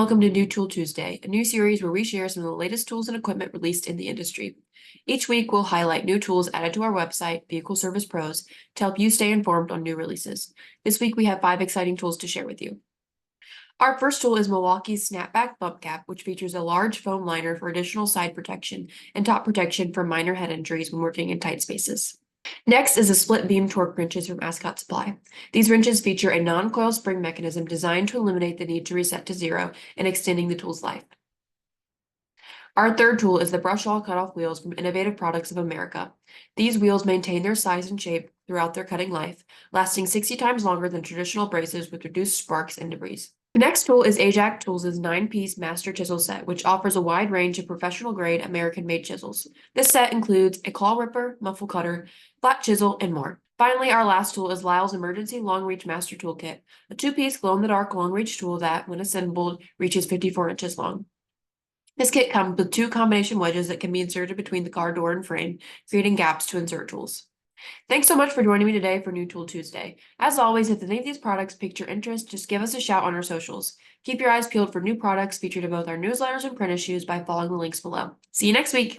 welcome to New Tool Tuesday, a new series where we share some of the latest tools and equipment released in the industry. Each week, we'll highlight new tools added to our website, Vehicle Service Pros, to help you stay informed on new releases. This week, we have 5 exciting tools to share with you. Our first tool is Milwaukee's Snapback Bump Cap, which features a large foam liner for additional side protection and top protection from minor head injuries when working in tight spaces. Next is the split beam torque wrenches from Ascot Supply. These wrenches feature a non-coil spring mechanism designed to eliminate the need to reset to 0 and extending the tool's life. Our third tool is the brush-all cutoff wheels from Innovative Products of America. These wheels maintain their size and shape throughout their cutting life, lasting 60 times longer than traditional braces with reduced sparks and debris. The next tool is Ajax Tools' 9-piece Master Chisel Set, which offers a wide range of professional-grade American-made chisels. This set includes a claw ripper, muffle cutter, flat chisel, and more. Finally, our last tool is Lyle's Emergency Long Reach Master Toolkit, a 2-piece glow-in-the-dark long-reach tool that, when assembled, reaches 54 inches long. This kit comes with 2 combination wedges that can be inserted between the car door and frame, creating gaps to insert tools. Thanks so much for joining me today for New Tool Tuesday. As always, if any of these products piqued your interest, just give us a shout on our socials. Keep your eyes peeled for new products featured in both our newsletters and print issues by following the links below. See you next week!